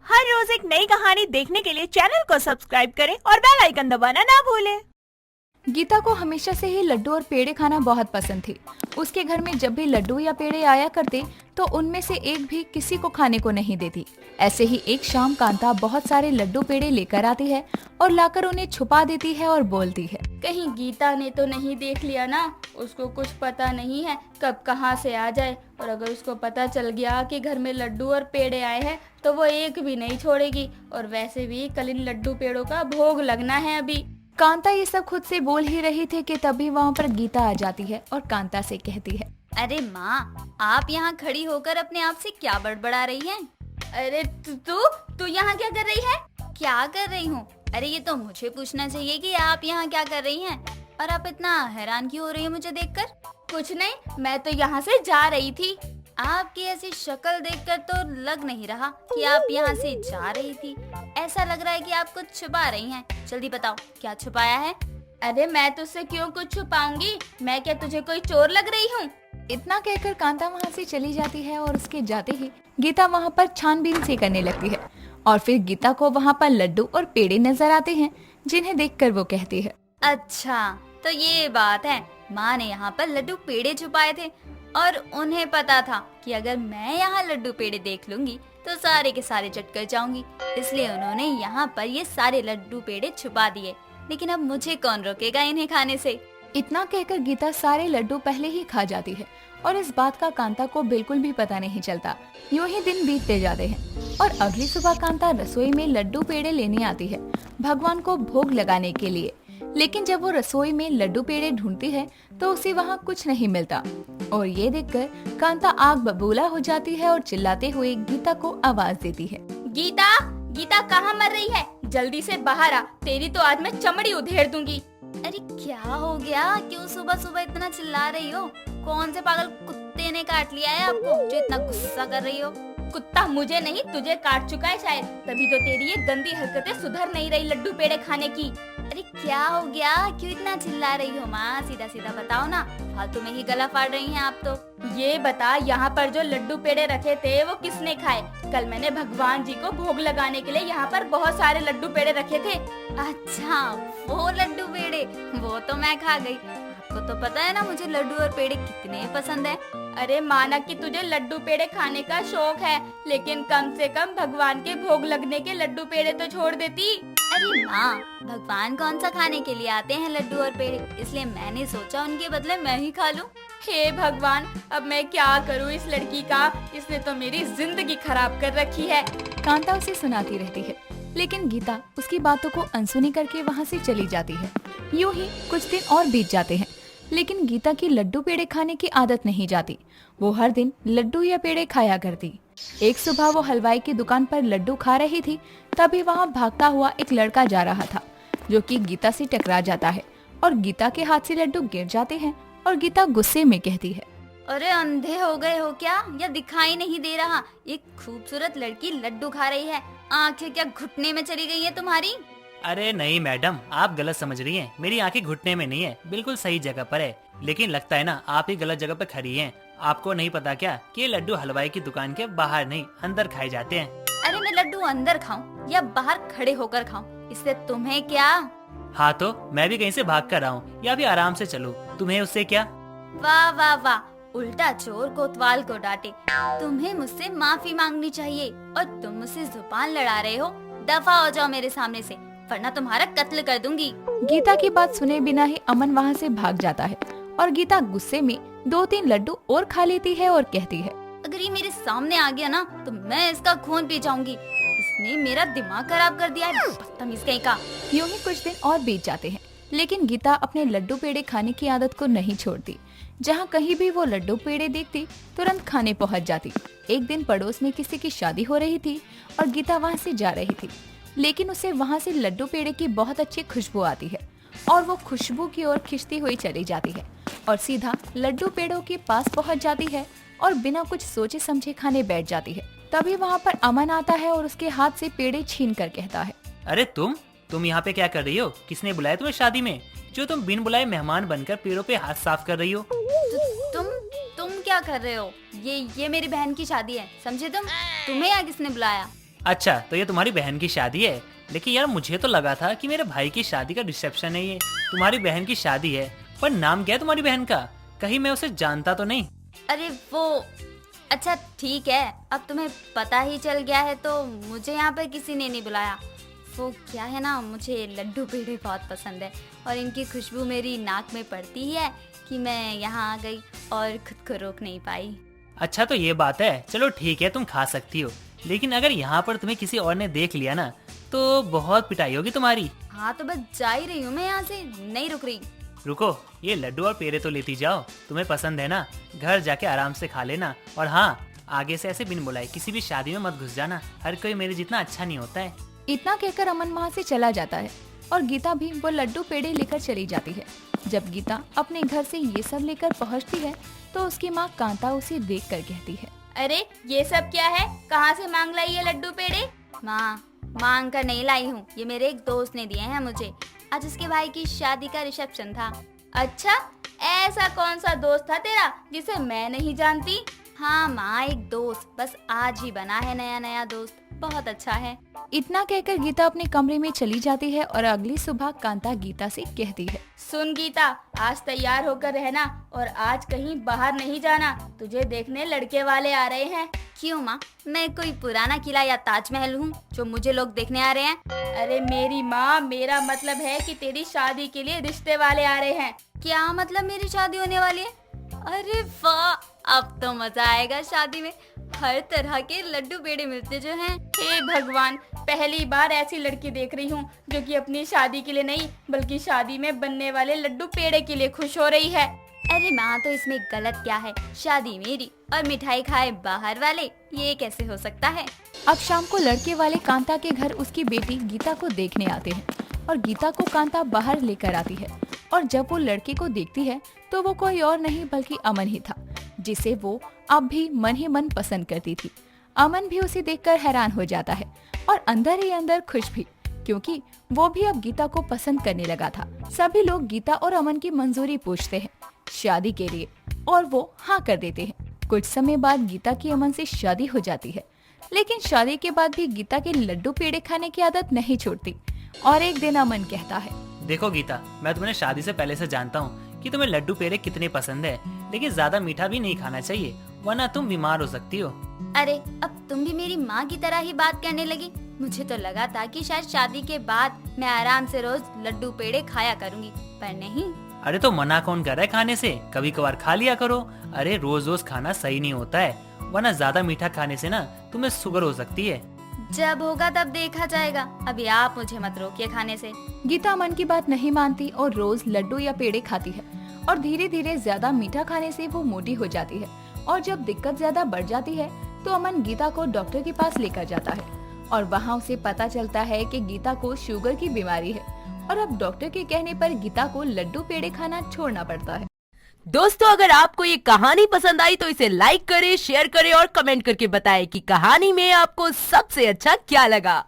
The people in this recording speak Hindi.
हर रोज एक नई कहानी देखने के लिए चैनल को सब्सक्राइब करें और बेल आइकन दबाना ना भूलें। गीता को हमेशा से ही लड्डू और पेड़े खाना बहुत पसंद थी। उसके घर में जब भी लड्डू या पेड़े आया करते तो उनमें से एक भी किसी को खाने को नहीं देती। ऐसे ही एक शाम कांता बहुत सारे लड्डू पेड़े लेकर आती है और लाकर उन्हें छुपा देती है और बोलती है, कहीं गीता ने तो नहीं देख लिया ना। उसको कुछ पता नहीं है कब कहाँ से आ जाए, और अगर उसको पता चल गया कि घर में लड्डू और पेड़े आए हैं तो वो एक भी नहीं छोड़ेगी। और वैसे भी कल इन लड्डू पेड़ों का भोग लगना है अभी। कांता ये सब खुद से बोल ही रही थी कि तभी वहाँ पर गीता आ जाती है और कांता से कहती है, अरे माँ, आप यहाँ खड़ी होकर अपने आप से क्या बड़बड़ा रही हैं? अरे तू यहाँ क्या कर रही है? क्या कर रही हूँ? अरे ये तो मुझे पूछना चाहिए कि आप यहाँ क्या कर रही हैं? और आप इतना हैरान क्यों हो रही हैं मुझे देखकर? कुछ नहीं, मैं तो यहाँ से जा रही थी। आपकी ऐसी शक्ल देखकर तो लग नहीं रहा कि आप यहाँ से जा रही थी। ऐसा लग रहा है कि आप कुछ छुपा रही हैं। जल्दी बताओ, क्या छुपाया है? अरे मैं तुझसे क्यों कुछ छुपाऊंगी? मैं क्या तुझे कोई चोर लग रही हूँ? इतना कहकर कांता वहाँ से चली जाती है और उसके जाते ही गीता वहाँ पर छानबीन से करने लगती है। और फिर गीता को वहाँ पर लड्डू और पेड़े नजर आते हैं, जिन्हें देखकर वो कहती है, अच्छा तो ये बात है। माँ ने यहाँ पर लड्डू पेड़े छुपाए थे और उन्हें पता था कि अगर मैं यहाँ लड्डू पेड़े देख लूंगी तो सारे के सारे चट कर जाऊंगी, इसलिए उन्होंने यहाँ पर ये सारे लड्डू पेड़े छुपा दिए। लेकिन अब मुझे कौन रोकेगा इन्हें खाने से? इतना कहकर गीता सारे लड्डू पहले ही खा जाती है और इस बात का कांता को बिल्कुल भी पता नहीं चलता। यूं ही दिन बीतते जाते हैं और अगली सुबह कांता रसोई में लड्डू पेड़े लेने आती है भगवान को भोग लगाने के लिए। लेकिन जब वो रसोई में लड्डू पेड़े ढूंढती है तो उसे वहाँ कुछ नहीं मिलता। और ये देखकर कांता आग बबूला हो जाती है और चिल्लाते हुए गीता को आवाज देती है, गीता, गीता कहाँ मर रही है? जल्दी से बाहर आ, तेरी तो आज मैं चमड़ी उधेड़ दूंगी। अरे क्या हो गया? क्यों सुबह सुबह इतना चिल्ला रही हो? कौन से पागल कुत्ते ने काट लिया है आपको जो इतना गुस्सा कर रही हो? कुत्ता मुझे नहीं तुझे काट चुका है शायद, तभी तो तेरी ये गंदी हरकतें सुधर नहीं रही लड्डू पेड़े खाने की। अरे क्या हो गया? क्यों इतना चिल्ला रही हो माँ? सीधा सीधा बताओ ना, फालतू में ही गला फाड़ रही हैं आप तो। ये बता, यहाँ पर जो लड्डू पेड़े रखे थे वो किसने खाए? कल मैंने भगवान जी को भोग लगाने के लिए यहाँ पर बहुत सारे लड्डू पेड़े रखे थे। अच्छा वो लड्डू पेड़े, वो तो मैं खा गई। आपको तो पता है ना मुझे लड्डू और पेड़े कितने पसंद है। अरे माना कि तुझे लड्डू पेड़े खाने का शौक है, लेकिन कम से कम भगवान के भोग लगने के लड्डू पेड़े तो छोड़ देती। अरे माँ, भगवान कौन सा खाने के लिए आते हैं लड्डू और पेड़े, इसलिए मैंने सोचा उनके बदले मैं ही खा लूं। हे भगवान, अब मैं क्या करूं इस लड़की का? इसने तो मेरी जिंदगी खराब कर रखी है। कांता उसे सुनाती रहती है, लेकिन गीता उसकी बातों को अनसुनी करके वहाँ से चली जाती है। यूं ही कुछ दिन और बीत जाते हैं, लेकिन गीता की लड्डू पेड़े खाने की आदत नहीं जाती। वो हर दिन लड्डू या पेड़े खाया करती। एक सुबह वो हलवाई की दुकान पर लड्डू खा रही थी, तभी वहाँ भागता हुआ एक लड़का जा रहा था, जो कि गीता से टकरा जाता है और गीता के हाथ से लड्डू गिर जाते हैं और गीता गुस्से में कहती है, अरे अंधे हो गए हो क्या? या दिखाई नहीं दे रहा? एक खूबसूरत लड़की लड्डू खा रही है, आंखें क्या घुटने में चली गई है तुम्हारी? अरे नहीं मैडम, आप गलत समझ रही हैं। मेरी आंखें घुटने में नहीं है, बिल्कुल सही जगह पर है। लेकिन लगता है ना आप ही गलत जगह पर खड़ी हैं। आपको नहीं पता क्या कि ये लड्डू हलवाई की दुकान के बाहर नहीं अंदर खाए जाते हैं। अरे मैं लड्डू अंदर खाऊं या बाहर खड़े होकर खाऊं, इससे तुम्हें क्या? हाँ तो मैं भी कहीं से भाग कर रहा हूँ या भी आराम से चलो, तुम्हें उससे क्या? वाह वाह वाह, उल्टा चोर कोतवाल को डांटे। तुम्हें मुझसे माफी मांगनी चाहिए और तुम मुझसे जुबान लड़ा रहे हो। दफा हो जाओ मेरे सामने से, वरना तुम्हारा कत्ल कर दूंगी। गीता की बात सुने बिना ही अमन वहाँ से भाग जाता है और गीता गुस्से में 2-3 लड्डू और खा लेती है और कहती है, अगर ये मेरे सामने आ गया ना तो मैं इसका खून पी जाऊंगी। इसने मेरा दिमाग खराब कर दिया है, बदतमीज कहीं का। यूं ही कुछ दिन और बीत जाते हैं, लेकिन गीता अपने लड्डू पेड़े खाने की आदत को नहीं छोड़ती। जहाँ कहीं भी वो लड्डू पेड़े देखती तुरंत खाने पहुँच जाती। एक दिन पड़ोस में किसी की शादी हो रही थी और गीता वहाँ से जा रही थी, लेकिन उसे वहाँ से लड्डू पेड़े की बहुत अच्छी खुशबू आती है और वो खुशबू की ओर खिंचती हुई चली जाती है और सीधा लड्डू पेड़ों के पास पहुँच जाती है और बिना कुछ सोचे समझे खाने बैठ जाती है। तभी वहाँ पर अमन आता है और उसके हाथ से पेड़े छीन कर कहता है, अरे तुम यहाँ पे क्या कर रही हो? किसने बुलाया तुम्हें शादी में, जो तुम बिन बुलाए मेहमान बनकर पेड़ों पे हाथ साफ कर रही हो? तुम क्या कर रहे हो? ये मेरी बहन की शादी है, समझे तुम? तुम्हें यहाँ किसने बुलाया? अच्छा, तो ये तुम्हारी बहन की शादी है। लेकिन यार मुझे तो लगा था कि मेरे भाई की शादी का रिसेप्शन है ये। तुम्हारी बहन की शादी है, पर नाम क्या है तुम्हारी बहन का? कहीं मैं उसे जानता तो नहीं? अरे वो, अच्छा ठीक है, अब तुम्हें पता ही चल गया है तो मुझे यहाँ पर किसी ने नहीं बुलाया। वो क्या है ना, मुझे लड्डू पेड़े बहुत पसंद है और इनकी खुशबू मेरी नाक में पड़ती ही है कि मैं यहाँ आ गई और खुद को रोक नहीं पाई। अच्छा तो ये बात है, चलो ठीक है, तुम खा सकती हो। लेकिन अगर यहाँ पर तुम्हें किसी और ने देख लिया ना तो बहुत पिटाई होगी तुम्हारी। हाँ तो बस जा ही रही हूँ मैं यहाँ से, नहीं रुक रही। रुको, ये लड्डू और पेड़े तो लेती जाओ, तुम्हें पसंद है ना, घर जाके आराम से खा लेना। और हाँ, आगे से ऐसे बिन बुलाए किसी भी शादी में मत घुस जाना, हर कोई मेरे जितना अच्छा नहीं होता है। इतना कहकर अमन वहाँ से चला जाता है और गीता भी वो लड्डू पेड़े लेकर चली जाती है। जब गीता अपने घर से ये सब लेकर पहुँचती है तो उसकी माँ कांता उसे देखकर कहती है, अरे ये सब क्या है, कहाँ से मांग लाई ये लड्डू पेड़े? माँ, मांग कर नहीं लाई हूँ, ये मेरे एक दोस्त ने दिए हैं मुझे। आज उसके भाई की शादी का रिसेप्शन था। अच्छा, ऐसा कौन सा दोस्त था तेरा जिसे मैं नहीं जानती? हाँ माँ, एक दोस्त, बस आज ही बना है नया नया दोस्त, बहुत अच्छा है। इतना कहकर गीता अपने कमरे में चली जाती है और अगली सुबह कांता गीता से कहती है, सुन गीता, आज तैयार होकर रहना और आज कहीं बाहर नहीं जाना, तुझे देखने लड़के वाले आ रहे हैं। क्यों माँ, मैं कोई पुराना किला या ताजमहल हूँ जो मुझे लोग देखने आ रहे हैं? अरे मेरी माँ, मेरा मतलब है कि तेरी शादी के लिए रिश्ते वाले आ रहे हैं। क्या मतलब मेरी शादी होने वाली है? अरे वाह, अब तो मजा आएगा शादी में, हर तरह के लड्डू पेड़े मिलते जो हैं। हे भगवान, पहली बार ऐसी लड़की देख रही हूँ जो कि अपनी शादी के लिए नहीं बल्कि शादी में बनने वाले लड्डू पेड़े के लिए खुश हो रही है। अरे माँ, तो इसमें गलत क्या है? शादी मेरी और मिठाई खाए बाहर वाले, ये कैसे हो सकता है? अब शाम को लड़के वाले कांता के घर उसकी बेटी गीता को देखने आते हैं और गीता को कांता बाहर लेकर आती है। और जब वो लड़के को देखती है तो वो कोई और नहीं बल्कि अमन ही था, जिसे वो अब भी मन ही मन पसंद करती थी। अमन भी उसे देखकर हैरान हो जाता है और अंदर ही अंदर खुश भी, क्योंकि वो भी अब गीता को पसंद करने लगा था। सभी लोग गीता और अमन की मंजूरी पूछते हैं शादी के लिए और वो हाँ कर देते हैं। कुछ समय बाद गीता की अमन से शादी हो जाती है, लेकिन शादी के बाद भी गीता के लड्डू पेड़े खाने की आदत नहीं छोड़ती। और एक दिन अमन कहता है, देखो गीता, मैं तुम्हें शादी से पहले से जानता हूँ कि तुम्हें लड्डू पेड़े कितने पसंद है, लेकिन ज्यादा मीठा भी नहीं खाना चाहिए वरना तुम बीमार हो सकती हो। अरे अब तुम भी मेरी माँ की तरह ही बात करने लगी। मुझे तो लगा था कि शायद शादी के बाद मैं आराम से रोज लड्डू पेड़े खाया करूँगी, पर नहीं। अरे तो मना कौन कर रहा है खाने से, कभी कभार खा लिया करो। अरे रोज रोज खाना सही नहीं होता है, वरना ज्यादा मीठा खाने से ना तुम्हें शुगर हो सकती है। जब होगा तब देखा जाएगा, अभी आप मुझे मत रोकिए खाने से। गीता अमन की बात नहीं मानती और रोज लड्डू या पेड़े खाती है और धीरे धीरे ज्यादा मीठा खाने से वो मोटी हो जाती है। और जब दिक्कत ज्यादा बढ़ जाती है तो अमन गीता को डॉक्टर के पास लेकर जाता है और वहाँ उसे पता चलता है कि गीता को शुगर की बीमारी है और अब डॉक्टर के कहने पर गीता को लड्डू पेड़े खाना छोड़ना पड़ता है। दोस्तों, अगर आपको ये कहानी पसंद आई तो इसे लाइक करें, शेयर करें और कमेंट करके बताएं कि कहानी में आपको सबसे अच्छा क्या लगा।